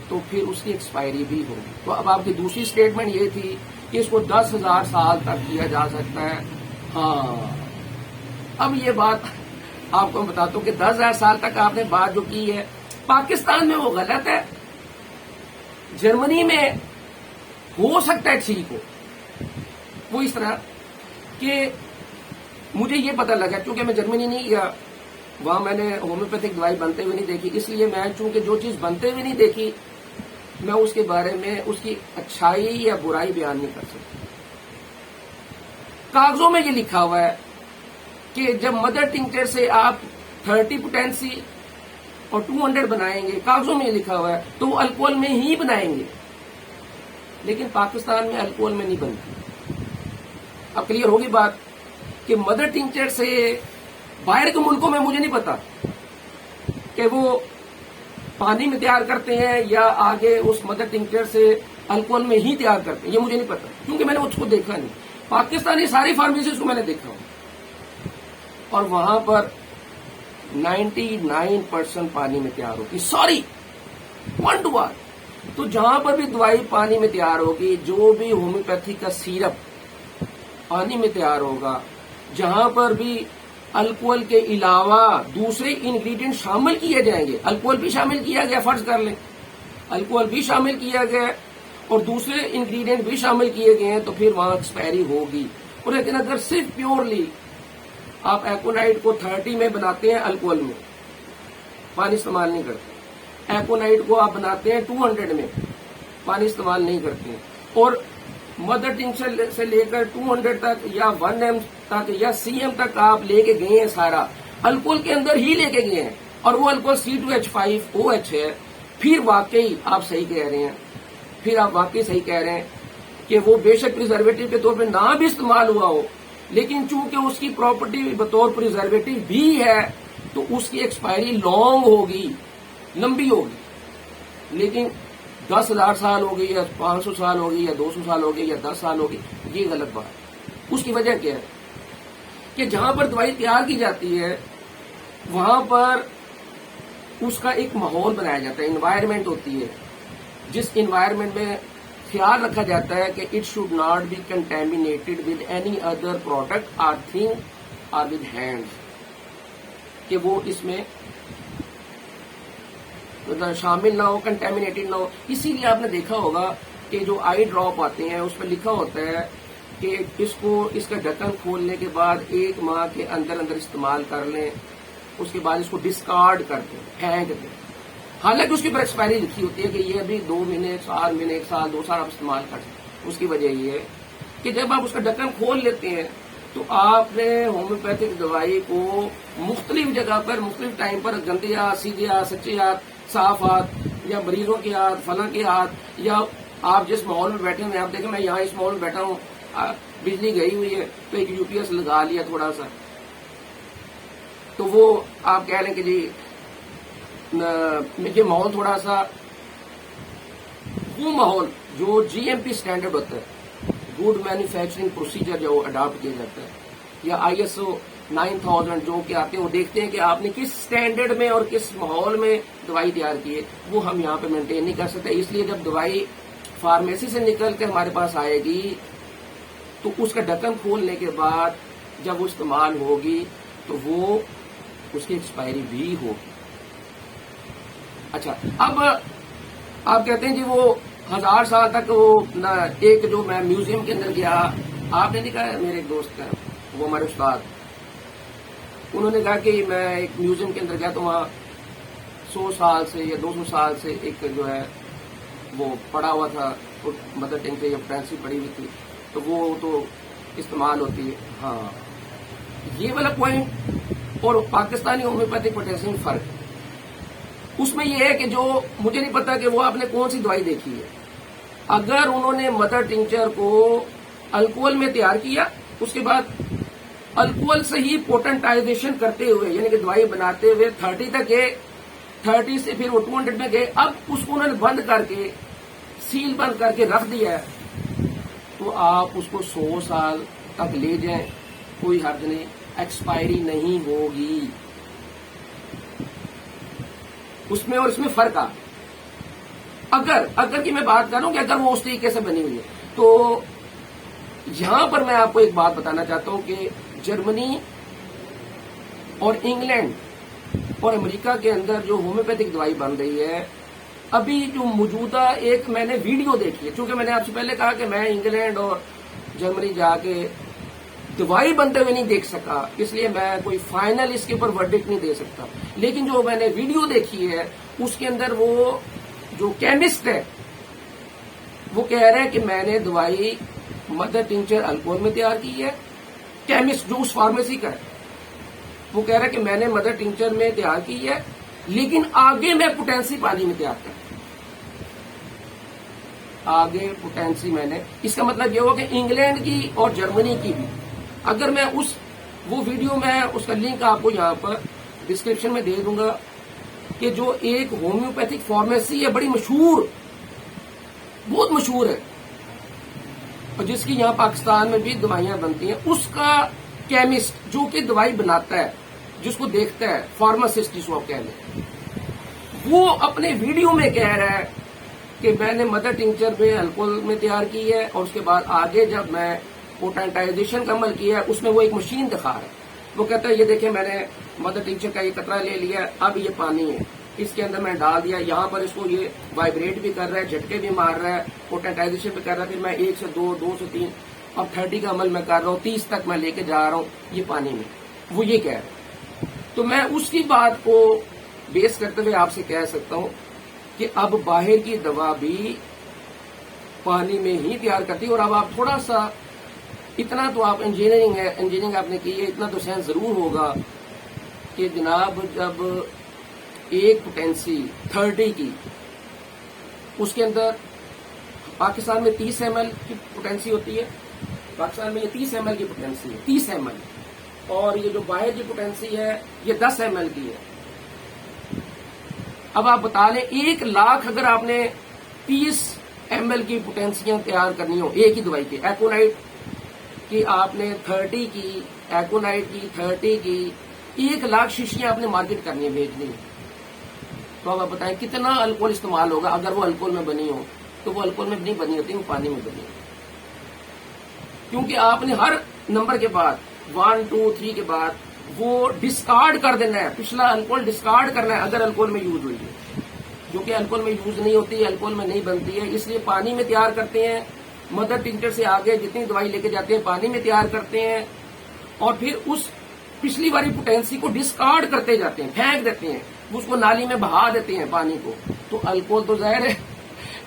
[SPEAKER 1] تو پھر اس کی ایکسپائری بھی ہوگی۔ تو اب آپ کی دوسری سٹیٹمنٹ یہ تھی کہ اس کو 10,000 سال تک کیا جا سکتا ہے۔ ہاں، اب یہ بات آپ کو بتاتا ہوں کہ 10,000 سال تک آپ نے بات جو کی ہے، پاکستان میں وہ غلط ہے، جرمنی میں ہو سکتا ہے ٹھیک ہو۔ وہ اس طرح کہ مجھے یہ پتہ لگا، کیونکہ میں جرمنی نہیں گیا، وہاں میں نے ہومیوپیتھک دوائی بنتے ہوئے نہیں دیکھی، اس لیے میں چونکہ جو چیز بنتے ہوئے نہیں دیکھی، میں اس کے بارے میں اس کی اچھائی یا برائی بیان نہیں کر سکتا۔ کاغذوں میں یہ لکھا ہوا ہے کہ جب مدر ٹنکچر سے آپ 30 پوٹینسی اور 200 بنائیں گے، کاغذوں میں یہ لکھا ہوا ہے، تو وہ الکوہل میں ہی بنائیں گے، لیکن پاکستان میں الکوہل میں نہیں بنتی۔ اب کلیئر ہوگی بات کہ مدر ٹنکچر سے باہر کے ملکوں میں مجھے نہیں پتا کہ وہ پانی میں تیار کرتے ہیں یا آگے اس مدر ٹنکچر سے الکوہل میں ہی تیار کرتے ہیں، یہ مجھے نہیں پتا، کیونکہ میں نے اس کو دیکھا نہیں۔ پاکستانی ساری فارمیسیز کو میں نے دیکھا ہوں، اور وہاں پر 99% پانی میں تیار ہوگی، سوری 1 to 1۔ تو جہاں پر بھی دوائی پانی میں تیار ہوگی، جو بھی ہومیوپیتھی کا سیرپ پانی میں تیار ہوگا، جہاں پر بھی الکوہل کے علاوہ دوسرے انگریڈینٹ شامل کیے جائیں گے، الکوہل بھی شامل کیا گیا، فرض کر لیں الکوہل بھی شامل کیا گیا اور دوسرے انگریڈینٹ بھی شامل کیے گئے ہیں، تو پھر وہاں ایکسپائری ہوگی۔ اور لیکن اگر صرف پیورلی آپ ایکونائٹ کو 30 میں بناتے ہیں، الکوہل میں پانی استعمال نہیں کرتے، ایکونائٹ کو آپ بناتے ہیں 200 میں، پانی استعمال نہیں کرتے ہیں، اور مدر ٹنکچر سے لے کر 200 تک یا 1 m تک یا CM تک آپ لے کے گئے ہیں، سارا الکوہل کے اندر ہی لے کے گئے ہیں، اور وہ الکوہل C2H5OH ہے، پھر واقعی آپ صحیح کہہ رہے ہیں، پھر آپ واقعی صحیح کہہ رہے ہیں کہ وہ بے شک پریزرویٹو کے طور پہ نہ بھی استعمال ہوا ہو، لیکن چونکہ اس کی پراپرٹی بطور پریزرویٹو بھی ہے تو اس کی ایکسپائری لانگ ہوگی، لمبی ہوگی، لیکن 10,000 سال ہو گئی یا 500 سال ہو گئی یا 200 سال ہو گئی یا 10 سال ہو گئی، یہ غلط بات ہے۔ اس کی وجہ کیا ہے کہ جہاں پر دوائی تیار کی جاتی ہے وہاں پر اس کا ایک ماحول بنایا جاتا ہے، انوائرمنٹ ہوتی ہے، جس انوائرمنٹ میں خیال رکھا جاتا ہے کہ it should not be contaminated with any other product or thing or with hands, کہ وہ اس میں شامل نہ ہو، کنٹامینیٹڈ نہ ہو۔ اسی لیے آپ نے دیکھا ہوگا کہ جو آئی ڈراپ آتے ہیں اس پہ لکھا ہوتا ہے کہ اس کا ڈھکن کھولنے کے بعد 1 ماہ کے اندر استعمال کر لیں، اس کے بعد اس کو ڈسکارڈ کر دیں، پھینک دیں، حالانکہ اس کے اوپر ایکسپائری لکھی ہوتی ہے کہ یہ ابھی 2 مہینے، 4 مہینے، 1 سال، 2 سال آپ استعمال کر سکتے۔ اس کی وجہ یہ ہے کہ جب آپ اس کا ڈھکن کھول لیتے ہیں تو آپ نے ہومیوپیتھک دوائی کو مختلف جگہ پر مختلف ٹائم پر گندے ہاتھ، سیدھے ہاتھ، سچے ہاتھ، صاف ہاتھ، یا مریضوں کے ہاتھ، فلاں کے ہاتھ، یا آپ جس ماحول میں بیٹھے ہوئے ہیں، آپ دیکھیں میں یہاں اس ماحول میں بیٹھا ہوں، بجلی گئی ہوئی ہے تو ایک یو پی ایس لگا لیا تھوڑا سا، تو وہ آپ کہہ لیں کہ جی یہ ماحول تھوڑا سا، وہ ماحول جو جی ایم پی سٹینڈرڈ ہوتا ہے، گڈ مینوفیکچرنگ پروسیجر جو اڈاپٹ کیا جاتا ہے، یا آئی ایس او 9000 جو کہ آتے ہیں، وہ دیکھتے ہیں کہ آپ نے کس سٹینڈرڈ میں اور کس ماحول میں دوائی تیار کی ہے، وہ ہم یہاں پہ مینٹین نہیں کر سکتے۔ اس لیے جب دوائی فارمیسی سے نکل کے ہمارے پاس آئے گی تو اس کا ڈھکن کھولنے کے بعد جب وہ استعمال ہوگی تو وہ اس کی ایکسپائری بھی ہوگی۔ اچھا، اب آپ کہتے ہیں جی وہ 1000 سال تک وہ ایک جو میں میوزیم کے اندر گیا، آپ نے دیکھا ہے، میرے ایک دوست ہیں وہ ہمارے استاد، انہوں نے کہا کہ میں ایک میوزیم کے اندر گیا تو وہاں 100 سال سے یا 200 سال سے ایک جو ہے وہ پڑا ہوا تھا، مدر ٹنگ سے یا فرانسی پڑی ہوئی تھی، تو وہ تو استعمال ہوتی ہے۔ ہاں، یہ والا پوائنٹ اور پاکستانی ہومیوپیتھک پوٹیشیم فرق اس میں یہ ہے کہ جو مجھے نہیں پتا کہ وہ آپ نے کون سی دوائی دیکھی ہے، اگر انہوں نے مدر ٹنکچر کو الکوہل میں تیار کیا، اس کے بعد الکوہل سے ہی پوٹنٹائزیشن کرتے ہوئے، یعنی کہ دوائی بناتے ہوئے 30 تک گئے، 30 سے پھر وہ 200 میں گئے، اب اس کو انہوں نے بند کر کے سیل بند کر کے رکھ دیا ہے، تو آپ اس کو 100 سال تک لے جائیں، کوئی حرج نہیں، ایکسپائری نہیں ہوگی۔ اس میں اور اس میں فرق آ اگر کی میں بات کر رہا ہوں کہ اگر وہ اس طریقے سے بنی ہوئی ہے، تو یہاں پر میں آپ کو ایک بات بتانا چاہتا ہوں کہ جرمنی اور انگلینڈ اور امریکہ کے اندر جو ہومیوپیتھک دوائی بن رہی ہے، ابھی جو موجودہ ایک میں نے ویڈیو دیکھی ہے، چونکہ میں نے آپ سے پہلے کہا کہ میں انگلینڈ اور جرمنی جا کے دوائی بنتے ہوئے نہیں دیکھ سکا، اس لیے میں کوئی فائنل اس کے اوپر ورڈکٹ نہیں دے سکتا، لیکن جو میں نے ویڈیو دیکھی ہے اس کے اندر وہ جو کیمسٹ ہے وہ کہہ رہے ہیں کہ میں نے دوائی مدر ٹنکچر الکوہل میں تیار کی ہے، کیمسٹ جو اس فارمیسی کا ہے وہ کہہ رہا ہے کہ میں نے مدر ٹنکچر میں تیار کی ہے، لیکن آگے میں پوٹینسی پانی میں تیار کرتا ہوں، آگے پوٹینسی میں نے، اس کا مطلب یہ ہو کہ انگلینڈ کی اور جرمنی کی بھی، اگر میں وہ ویڈیو میں اس کا لنک آپ کو یہاں پر ڈسکرپشن میں دے دوں گا، کہ جو ایک ہومیوپیتھک فارمیسی ہے بڑی مشہور، بہت مشہور ہے، اور جس کی یہاں پاکستان میں بھی دوائیاں بنتی ہیں، اس کا کیمسٹ جو کہ دوائی بناتا ہے، جس کو دیکھتا ہے، فارماسسٹ جس کو آپ کہہ لیں، وہ اپنے ویڈیو میں کہہ رہا ہے کہ میں نے مدر ٹنکچر میں الکوہل میں تیار کی ہے، اور اس کے بعد آگے جب میں پوٹنٹائزیشن کا عمل کیا ہے اس میں وہ ایک مشین دکھا رہا ہے، وہ کہتا ہے یہ دیکھیں میں نے مدر ٹنکچر کا یہ قطرہ لے لیا، اب یہ پانی ہے، اس کے اندر میں ڈال دیا، یہاں پر اس کو یہ وائبریٹ بھی کر رہا ہے، جھٹکے بھی مار رہا ہے، پوٹنٹائزیشن بھی کر رہا ہے، پھر میں 1 سے 2، 2 سے 3، اب 30 کا عمل میں کر رہا ہوں، 30 تک میں لے کے جا رہا ہوں یہ پانی میں، وہ یہ کہہ رہا ہے۔ تو میں اس کی بات کو بیس کرتے ہوئے آپ سے کہہ سکتا ہوں کہ اب باہر کی دوا بھی پانی میں ہی تیار کرتی ہے، اور اب آپ تھوڑا سا اتنا تو آپ انجینئرنگ آپ نے کی ہے، اتنا تو سینس ضرور ہوگا کہ جناب جب ایک پوٹینسی 30 کی اس کے اندر پاکستان میں 30 ml کی پوٹینسی ہوتی ہے، پاکستان میں یہ 30 ml کی پوٹینسی ہے، 30 ml، اور یہ جو باہر کی پوٹینسی ہے یہ 10 ml کی ہے۔ اب آپ بتا لیں 1 لاکھ اگر آپ نے 30 ml کی پوٹینسیاں تیار کرنی ہو ایک ہی دوائی کی، ایکونائٹ کی آپ نے 30 کی، ایکونائٹ کی 30 کی، 1 لاکھ شیشیاں آپ نے مارکیٹ کرنی ہے، بھیجنی ہے، تو اب آپ بتائیں کتنا الکوہل استعمال ہوگا۔ اگر وہ الکوہل میں بنی ہو تو وہ الکوہل میں نہیں بنی ہوتی، وہ پانی میں بنی ہوتی، کیونکہ آپ نے ہر نمبر کے بعد 1 2 3 کے بعد وہ ڈسکارڈ کر دینا ہے، پچھلا الکوہل ڈسکارڈ کرنا ہے اگر الکوہل میں یوز ہوئی ہے، کیونکہ الکوہل میں یوز نہیں ہوتی، الکوہل میں نہیں بنتی ہے، اس لیے پانی میں تیار کرتے ہیں، مدر ٹنکچر سے آگے جتنی دوائی لے کے جاتے ہیں پانی میں تیار کرتے ہیں، اور پھر اس پچھلی والی پوٹینسی کو ڈسکارڈ کرتے جاتے ہیں، پھینک دیتے ہیں، اس کو نالی میں بہا دیتے ہیں پانی کو۔ تو الکوہل تو ظاہر ہے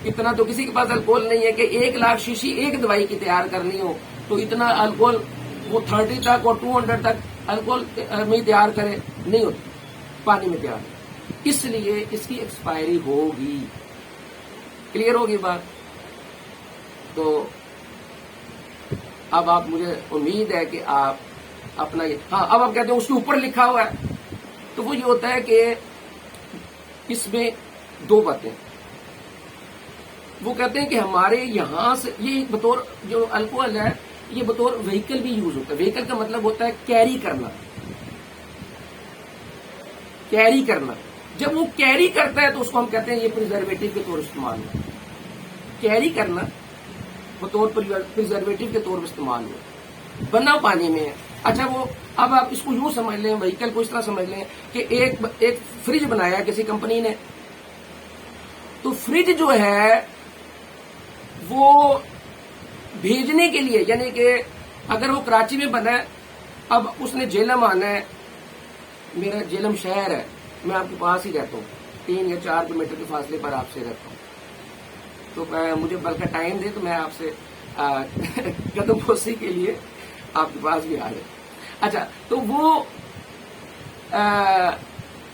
[SPEAKER 1] اتنا تو کسی کے پاس الکوہل نہیں ہے کہ 1 لاکھ شیشی ایک دوائی کی تیار کرنی ہو، تو اتنا الکوہل وہ 30 تک اور 200 تک الکوہل میں تیار کرے، نہیں ہوتی، پانی میں تیار ہے، اس لیے اس کی ایکسپائری ہوگی۔ کلیئر ہوگی بات؟ تو اب آپ مجھے امید ہے کہ آپ اپنا ہاں اب آپ کہتے ہیں اس کے اوپر لکھا ہوا ہے، تو وہ یہ ہوتا ہے کہ اس میں 2 باتیں، وہ کہتے ہیں کہ ہمارے یہاں سے یہ بطور جو الکوہل ہے یہ بطور وہیکل بھی یوز ہوتا ہے۔ وہیکل کا مطلب ہوتا ہے کیری کرنا، کیری کرنا۔ جب وہ کیری کرتا ہے تو اس کو ہم کہتے ہیں یہ پریزرویٹو کے طور استعمال ہو، کیری کرنا بطور پریزرویٹو کے طور پر استعمال ہو، بنا پانی میں ہے۔ اچھا وہ اب آپ اس کو یوں سمجھ لیں، وہیکل کو اس طرح سمجھ لیں کہ ایک فریج بنایا کسی کمپنی نے، تو فریج جو ہے وہ بھیجنے کے لیے، یعنی کہ اگر وہ کراچی میں بنا ہے، اب اس نے جیلم آنا ہے، میرا جیلم شہر ہے، میں آپ کے پاس ہی رہتا ہوں، 3 یا 4 کلومیٹر کے فاصلے پر آپ سے رہتا ہوں، تو مجھے بلکہ ٹائم دے تو میں آپ سے قدم پوسی کے لیے آپ کے پاس بھی آ جائے۔ اچھا تو وہ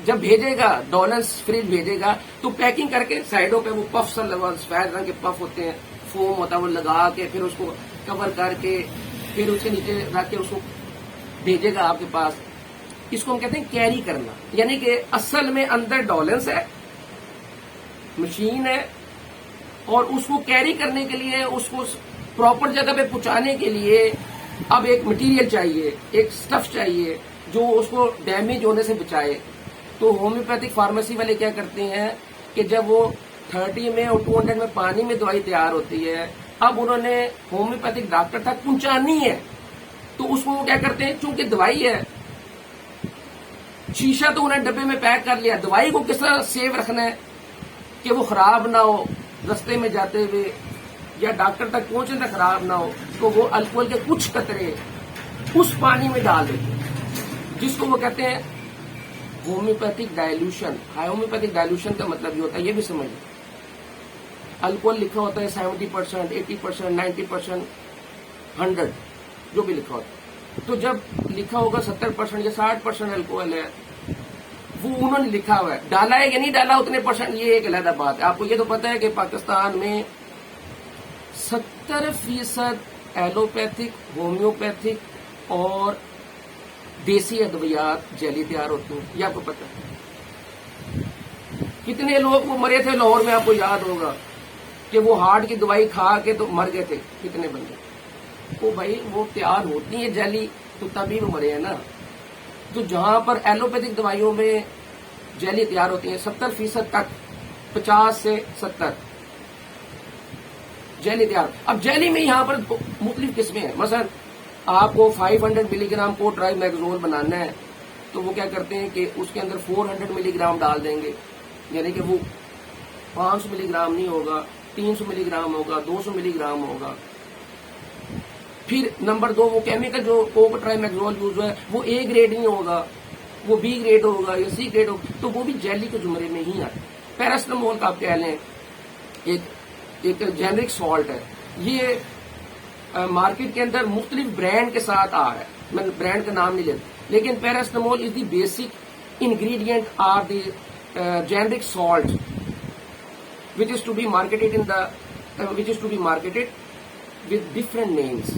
[SPEAKER 1] جب بھیجے گا ڈالرز فریج بھیجے گا تو پیکنگ کر کے سائڈوں پہ وہ پف سفید رنگ کے پف ہوتے ہیں، فوم ہوتا ہے، وہ لگا کے پھر اس کو کور کر کے پھر اس کے نیچے رکھ کے اس کو بھیجے گا آپ کے پاس۔ اس کو ہم کہتے ہیں کیری کرنا، یعنی کہ اصل میں اندر ڈالرز ہے، مشین ہے، اور اس کو کیری کرنے کے لیے، اس کو پراپر جگہ پہ پہنچانے کے لیے اب ایک مٹیریل چاہیے، ایک سٹف چاہیے جو اس کو ڈیمیج ہونے سے بچائے۔ تو ہومیوپیتھک فارمیسی والے کیا کرتے ہیں کہ جب وہ 30 میں اور 200 میں پانی میں دوائی تیار ہوتی ہے، اب انہوں نے ہومیوپیتھک ڈاکٹر تک پہنچانی ہے، تو اس کو وہ کیا کرتے ہیں، چونکہ دوائی ہے، شیشہ تو انہیں ڈبے میں پیک کر لیا، دوائی کو کس طرح سیو رکھنا ہے کہ وہ خراب نہ ہو رستے میں جاتے ہوئے، یا ڈاکٹر تک پہنچنے تک خراب نہ ہو، تو وہ الکوہل کے کچھ قطرے اس پانی میں ڈال دیتے ہیں، جس کو وہ کہتے ہیں ہومیوپیتھک ڈائلوشن۔ ہومیوپیتھک ڈائلوشن کا مطلب یہ ہوتا ہے، یہ بھی سمجھ لیں، الکوہل لکھا ہوتا ہے 70%، 80%، 90%، 100 جو بھی لکھا ہوتا ہے، تو جب لکھا ہوگا 70% یا 60% الکوہل ہے، وہ انہوں نے لکھا ہوا ہے، ڈالا ہے یا نہیں ڈالا اتنے %، یہ ایک علیحدہ بات ہے۔ آپ کو یہ تو پتا ہے کہ پاکستان میں 70% ایلوپیتھک، ہومیوپیتھک اور دیسی ادویات جیلی تیار ہوتی ہیں، یہ آپ کو پتا ہے۔ کتنے لوگ وہ مرے تھے لاہور میں، آپ کو یاد ہوگا کہ وہ ہارٹ کی دوائی کھا کے تو مر گئے تھے، کتنے بندے، وہ بھائی وہ تیار ہوتی ہے جیلی تو تبھی وہ مرے ہیں نا۔ تو جہاں پر ایلوپیتھک دوائیوں میں جیلی تیار ہوتی ہیں 70% تک، 50 سے 70 جیلی تیار۔ اب جیلی میں یہاں پر مختلف قسمیں ہیں، مثلا آپ کو 500 ملی گرام کو ٹرائی میگزول بنانا ہے، تو وہ کیا کرتے ہیں کہ اس کے اندر 400 ملی گرام ڈال دیں گے، یعنی کہ وہ 500 ملی گرام نہیں ہوگا، 300 ملی گرام ہوگا، 200 ملی گرام ہوگا۔ پھر نمبر 2 وہ کیمیکل جو کوک ٹرائی میگزول یوز ہوا ہے وہ A گریڈ نہیں ہوگا، وہ B گریڈ ہوگا یا C گریڈ ہوگا، تو وہ بھی جیلی کے زمرے میں ہی آتا ہے۔ پیراسٹامول کا آپ کہہ لیں ایک جینرک سالٹ ہے، یہ مارکیٹ کے اندر مختلف برانڈ کے ساتھ آ رہا ہے، میں برانڈ کا نام نہیں لیتا، لیکن paracetamol is the basic ingredient of the generic salt which is to be marketed in the which is to be marketed with different names.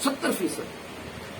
[SPEAKER 1] 70%.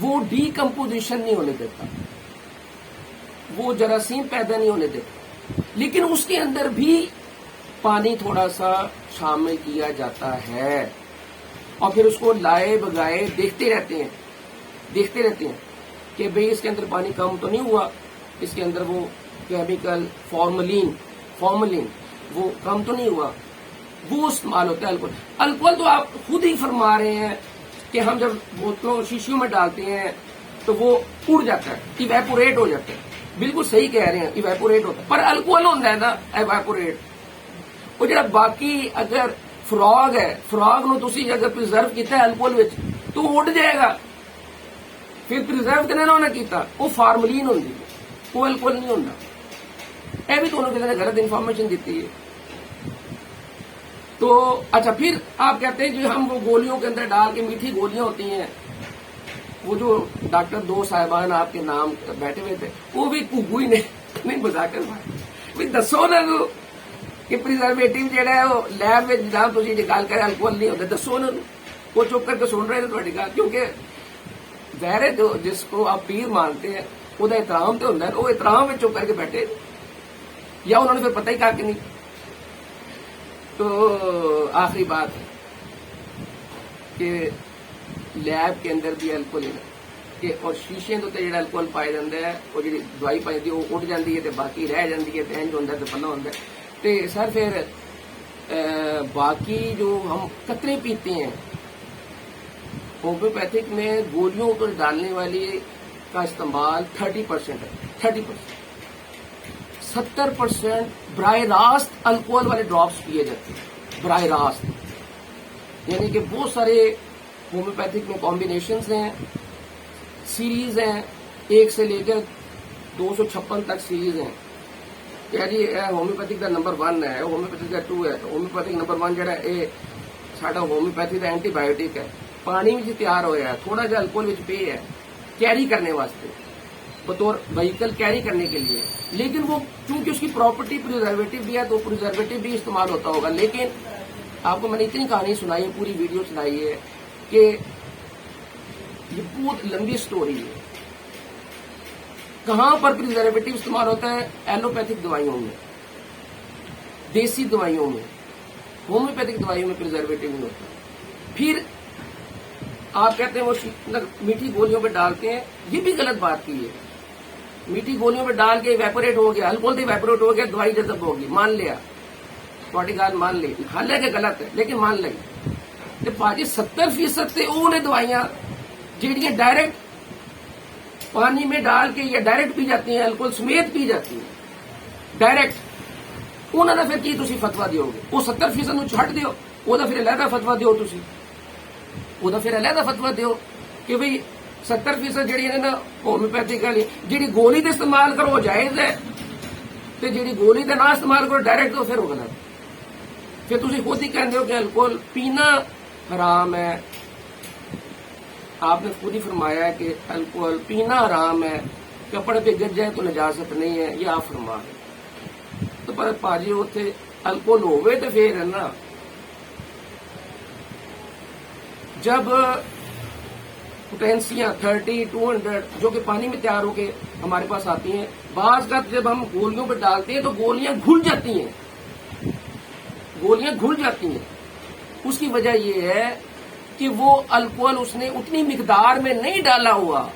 [SPEAKER 1] وہ ڈیکمپوزیشن نہیں ہونے دیتا، وہ جراثیم پیدا نہیں ہونے دیتا، لیکن اس کے اندر بھی پانی تھوڑا سا شامل کیا جاتا ہے، اور پھر اس کو لائے بگائے دیکھتے رہتے ہیں کہ بھئی اس کے اندر پانی کم تو نہیں ہوا، اس کے اندر وہ کیمیکل فارملین وہ کم تو نہیں ہوا، وہ استعمال ہوتا ہے الکوہل تو آپ خود ہی فرما رہے ہیں کہ ہم جب بوتلوں شیشیوں میں ڈالتے ہیں تو وہ اڑ جاتا ہے، ایویپوریٹ ہو جاتا ہے، بالکل صحیح کہہ رہے ہیں، ایویپوریٹ ہوتا ہے، پر الکوہل ہوتا ہے نا ایویپوریٹ، وہ جڑا باقی اگر فراگ ہے، فراگ نو تسی اگر پرزرو کیتا ہے الکوہل وچ تو وہ اڑ جائے گا، پھر پرزرو تے نہ ہونا کیتا، وہ فارملین ہوندی ہے، وہ الکوہل نہیں ہوندا، اے بھی دونوں کسی نے غلط انفارمیشن دیتی ہے۔ تو اچھا پھر آپ کہتے ہیں کہ ہم وہ گولیوں کے اندر ڈال کے، میٹھی گولیاں ہوتی ہیں، وہ جو ڈاکٹر دو صاحبان آپ کے نام بیٹھے ہوئے تھے وہ بھی گگو ہی نہیں بتا کر دسو نا کہ پرزرویٹو جہاں ہے وہ لیب میں جہاں تھی گل کریں الکوہل نہیں ہوتا، دسو انہوں وہ چپ کر کے سن رہے تھے تھوڑی گل، کیونکہ ظاہر ہے جس کو آپ پیر مانتے ہیں وہ احترام تو ہوتا ہے، وہ احترام میں چپ کر کے بیٹھے، یا انہوں نے پھر پتہ ہی کہا کہ نہیں۔ تو آخری بات ہے کہ لیب کے اندر بھی الکوہل کہ اور شیشے تو جڑا الکوہل پایا جاتا ہے، وہ جی دوائی پائی جاتی ہے وہ اڑ جاتی ہے تو باقی رہ جاتی ہے، تو انج ہوتا ہے تو پلا ہوتا ہے۔ تو سر پھر باقی جو ہم قطرے پیتے ہیں ہومیوپیتھک میں گولیوں پر ڈالنے والی کا استعمال 30% ہے، 30%، 70% براہ راست الکوہل والے ڈراپس پیے جاتے ہیں، براہ راست، یعنی کہ بہت سارے ہومیوپیتھک میں کمبینیشنز ہیں، سیریز ہیں، 1 سے لے کر 256 تک سیریز ہیں، کہ جی ہومیوپیتھک کا نمبر 1 ہے، ہومیوپیتھک کا 2 ہے، ہومیوپیتھک نمبر 1 جہاں یہ ساڈا ہومیوپیتھی کا اینٹی بایوٹک ہے، پانی بھی تیار ہوا ہے، تھوڑا جا الکوہل وچ پے ہے کیری کرنے واسطے، بطور وہیکل کیری کرنے کے لیے، لیکن وہ چونکہ اس کی پراپرٹی پرزرویٹو بھی ہے تو پرزرویٹو بھی استعمال ہوتا ہوگا، لیکن آپ کو میں نے اتنی کہانی سنائی ہے، پوری ویڈیو سنائی ہے کہ یہ بہت لمبی سٹوری ہے۔ کہاں پر پرزرویٹو استعمال ہوتا ہے؟ ایلوپیتھک دوائیوں میں، دیسی دوائیوں میں، ہومیوپیتھک دوائیوں میں پرزرویٹو نہیں ہوتا۔ پھر آپ کہتے ہیں وہ میٹھی گولیوں پہ ڈالتے ہیں، یہ بھی غلط بات کی ہے، میٹھی گولیوں پہ ڈال کے ایویپوریٹ ہو گیا، الکوہل ایویپوریٹ ہو گیا، دوائی جذب ہوگی، مان لیا، تھوڑی گل مان لی، حالانکہ غلط ہے لیکن مان لی۔ باقی 70% سے وہ نے دوائیاں جہاں ڈائریکٹ پانی میں ڈال کے یا ڈائریکٹ پی جاتی ہیں، الکوہل سمیت پی جاتی ہیں ڈائریکٹ، انہوں نے پھر کی تسی فتوا دیو گے؟ وہ 70% چھٹ دیو، وہ پھر علیحدہ فتوا دیو، تسی وہ پھر علیحدہ فتوا دیو کہ بھئی 70% جہی ہے نا ہومیوپیتھک والی جہی گولی کا استعمال کرو وہ جائز ہے، تو جہی گولی کا نہ استعمال کرو ڈائریکٹ تو پھر وہ غلط۔ پھر تسی خود ہی کہتے ہو کہ الکوہل پینا حرام ہے، آپ نے خود ہی فرمایا ہے کہ الکوہل پینا حرام ہے، کپڑے پہ گر جائے تو نجاست نہیں ہے، یہ آپ فرما رہے۔ تو پر پاجی اتنے الکوہل ہوئے تو پھر ہے نا، جب پوٹینسیاں 30 200 جو کہ پانی میں تیار ہو کے ہمارے پاس آتی ہیں، بعض کا جب ہم گولیوں پہ ڈالتے ہیں تو گولیاں گھل جاتی ہیں، اس کی وجہ یہ ہے کہ وہ الکوہل اس نے اتنی مقدار میں نہیں ڈالا ہوا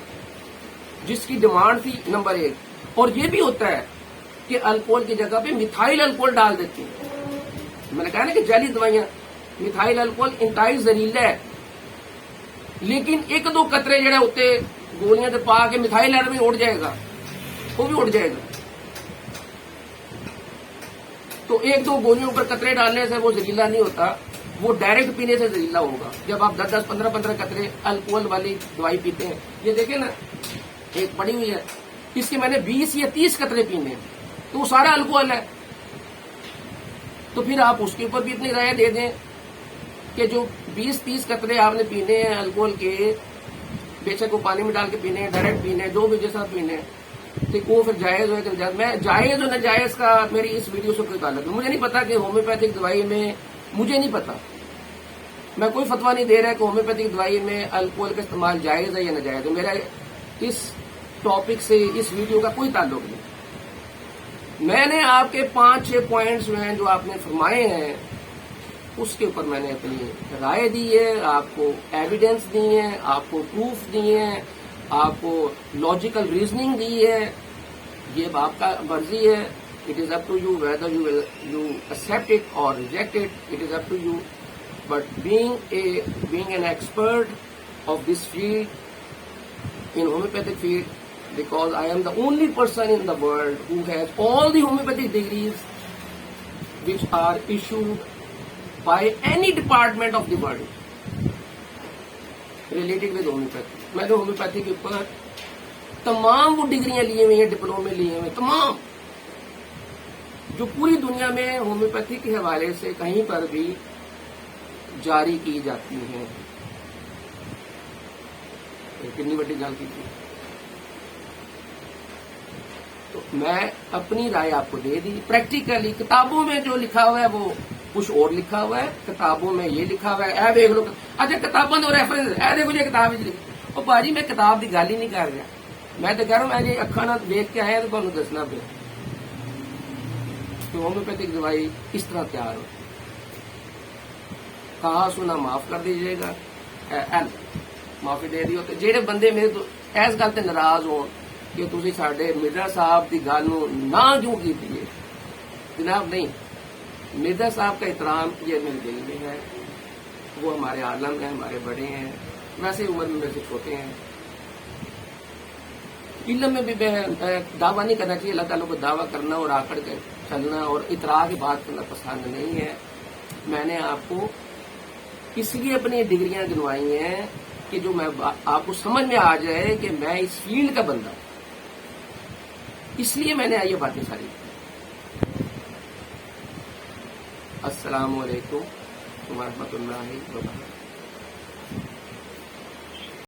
[SPEAKER 1] جس کی ڈیمانڈ تھی، نمبر 1، اور یہ بھی ہوتا ہے کہ الکوہل کی جگہ پہ میتھائل الکوہل ڈال دیتے ہیں۔ میں نے کہا نا کہ جعلی دوائیاں، میتھائل الکوہل انتہائی زہریلا ہے، لیکن 1-2 قطرے جڑے ہوتے گولیاں تے پا کے میتھائل بھی اڑ جائے گا، وہ بھی اڑ جائے گا۔ تو 1-2 گولیوں پر قطرے ڈالنے سے وہ زہریلا نہیں ہوتا، وہ ڈائریکٹ پینے سے زہریلا ہوگا۔ جب آپ 10-10 15-15 قطرے الکوہل والی دوائی پیتے ہیں، یہ دیکھیں نا ایک پڑی ہوئی ہے، اس کے میں نے 20 یا 30 قطرے پینے ہیں تو وہ سارا الکوہل ہے۔ تو پھر آپ اس کے اوپر بھی اتنی رائے دے دیں کہ جو 20-30 قطرے آپ نے پینے ہیں الکوہل کے، بے شک وہ پانی میں ڈال کے پینے ہیں، ڈائریکٹ پینے ہیں، جو بھی جیسا پینے ہیں، تو وہ پھر جائز ہے کہ ناجائز۔ میں جائز اور ناجائز کا میری اس ویڈیو سے کوئی تعلق نہیں، مجھے نہیں پتا کہ ہومیوپیتھک دوائی میں، مجھے نہیں پتا میں کوئی فتویٰ نہیں دے رہا کہ ہومیوپیتھک دوائی میں الکوہل کا استعمال جائز ہے یا ناجائز ہے. میرا اس ٹاپک سے اس ویڈیو کا کوئی تعلق نہیں. میں نے آپ کے 5-6 پوائنٹس جو ہیں جو آپ نے فرمائے ہیں اس کے اوپر میں نے اپنی رائے دی ہے، آپ کو ایویڈنس دی ہے، آپ کو پروف دیے ہیں، آپ کو لاجیکل ریزننگ دی ہے. یہ آپ کا مرضی ہے. It is up to you whether you accept it or reject it. It is up to you. But being an expert of this field, in homeopathic field, because I am the only person in the world who has all the homeopathic degrees which are issued by any department of the world related with homeopathy. میں نے ہومیوپیتھی کے اوپر تمام وہ ڈگریاں لیے ہوئے ہیں، ڈپلومے لیے ہوئے، تمام جو پوری دنیا میں ہومیوپیتھی کے حوالے سے کہیں پر بھی جاری کی جاتی ہیں. کتنی بڑی گل کی تھی. تو میں اپنی رائے آپ کو دے دی. پریکٹیکلی کتابوں میں جو لکھا ہوا ہے وہ کچھ اور لکھا ہوا ہے. کتابوں میں یہ لکھا ہوا ہے، اے دیکھ لو. اچھا کتابوں کا ریفرنس اے دیکھو یہ کتاب لکھی. اور بھاجی میں کتاب کی گل ہی نہیں کر رہا. میں تو کہہ رہا ہوں میں یہ اکھاں نال دیکھ کے آیا تو تمہیں دسنا پیا کہ ہومیوپیتھک دوائی اس طرح تیار ہو. کہا سنا معاف کر دیجیے گا، معافی دے دیو. تو جہے بندے میرے تو اس گل سے ناراض ہو کہ تھی سارے مرزا صاحب کی گل نہ کیوں کی دیے، جناب نہیں. مرزا صاحب کا احترام یہ میرے دل میں ہے. وہ ہمارے عالم ہیں، ہمارے بڑے ہیں، ویسے عمر میں میرے سے چھوٹے ہیں. علم میں بھی دعویٰ نہیں کرنا چاہیے. اللہ تعالیٰ کو دعویٰ کرنا اور آکڑ کے چلنا اور اطراع کی بات کرنا پسند نہیں ہے. میں نے آپ کو اس لیے اپنی ڈگریاں گنوائی ہیں کہ جو میں آپ کو سمجھ میں آ جائے کہ میں اس فیلڈ کا بندہ ہوں. اس لیے میں نے یہ باتیں ساری. السلام علیکم ورحمۃ اللہ وبرکاتہ.